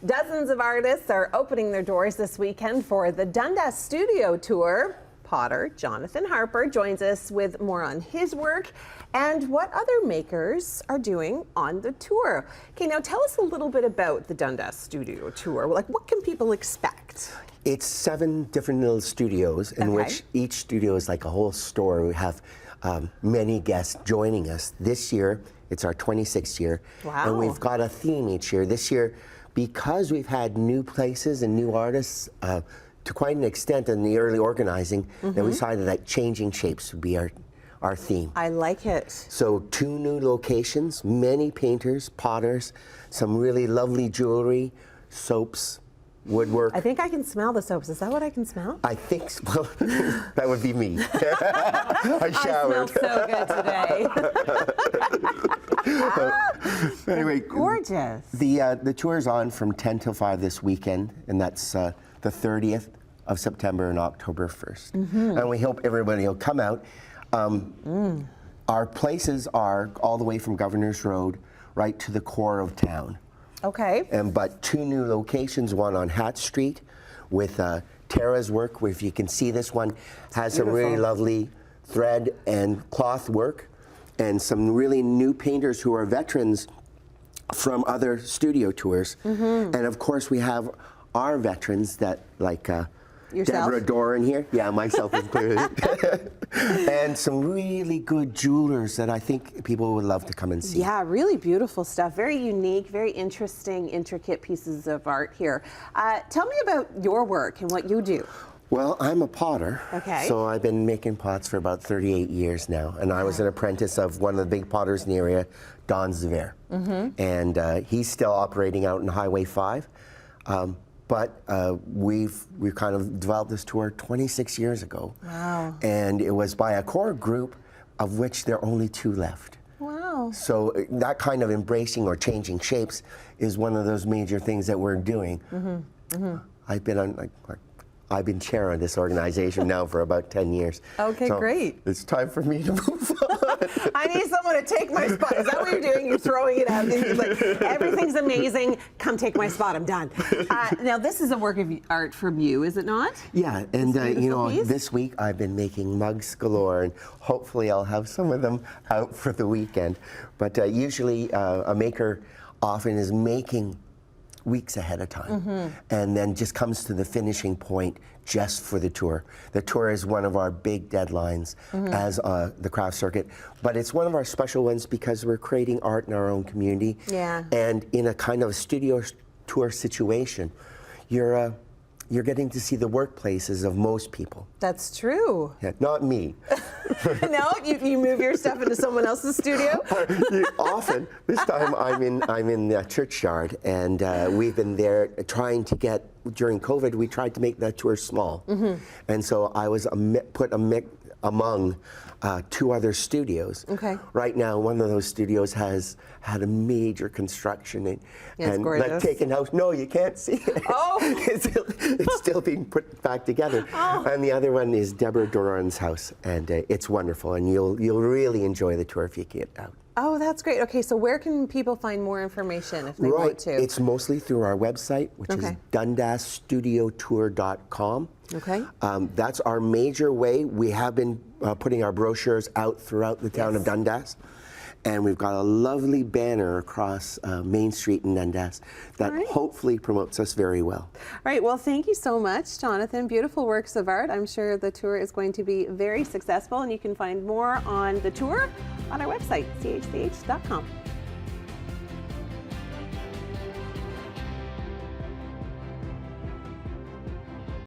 Dozens of artists are opening their doors this weekend for the Dundas Studio Tour. Potter Jonathan Harper joins us with more on his work and what other makers are doing on the tour. Okay, now tell us a little bit about the Dundas Studio Tour. Like, what can people expect? It's 7 different little studios in which each studio is like a whole store. We have many guests joining us. This year, it's our 26th year. Wow. And we've got a theme each year. This year, because we've had new places and new artists, to quite an extent in the early organizing, that we decided that changing shapes would be our theme. I like it. So 2 new locations, many painters, potters, some really lovely jewelry, soaps, woodwork. I think I can smell the soaps. Is that what I can smell? I think, well, that would be me. I showered. I smell so good today. Anyway, gorgeous. The tour is on from 10 till 5 this weekend, and that's the 30th of September and October 1st. And we hope everybody will come out. Our places are all the way from Governor's Road right to the core of town. Okay. But 2 new locations, one on Hat Street with Tara's work, where if you can see this one, has some really lovely thread and cloth work, and some really new painters who are veterans from other studio tours. And of course we have our veterans that, like Deborah Doran here, yeah, myself included, and some really good jewelers that I think people would love to come and see. Yeah, really beautiful stuff. Very unique, very interesting, intricate pieces of art here. Tell me about your work and what you do. Well, I'm a potter, so I've been making pots for about 38 years now, and I was an apprentice of one of the big potters in the area, Don Zver, and he's still operating out in Highway 5. But we've kind of developed this tour 26 years ago. Wow. And it was by a core group of which there are only 2 left. Wow. So that kind of embracing or changing shapes is one of those major things that we're doing. I've been on, I've been chair of this organization now for about 10 years. Okay, so great. It's time for me to move on. I need someone to take my spot. Is that what you're doing? You're throwing it out. Like, everything's amazing. Come take my spot. I'm done. Now, this is a work of art from you, is it not? Yeah, and you know, piece? this week I've been making mugs galore, and hopefully I'll have some of them out for the weekend. But usually a maker often is making weeks ahead of time, and then just comes to the finishing point just for the tour. The tour is one of our big deadlines as the craft circuit, but it's one of our special ones because we're creating art in our own community. Yeah. And in a kind of studio tour situation, you're getting to see the workplaces of most people. That's true. Yeah, not me. No, you move your stuff into someone else's studio? Often. This time I'm in the churchyard, and we've been there trying to get, during COVID, we tried to make that tour small. And so I was put among 2 other studios. Right now, one of those studios has had a major construction and like taken out. No, you can't see it. Oh, it's still being put back together. And the other one is Deborah Doran's house, and it's wonderful. And you'll really enjoy the tour if you get out. Oh, that's great. Okay, so where can people find more information if they want to? It's mostly through our website, which is dundasstudiotour.com. Okay. That's our major way. We have been putting our brochures out throughout the town of Dundas. And we've got a lovely banner across Main Street in Dundas that hopefully promotes us very well. All right, well, thank you so much, Jonathan. Beautiful works of art. I'm sure the tour is going to be very successful, and you can find more on the tour on our website, chch.com.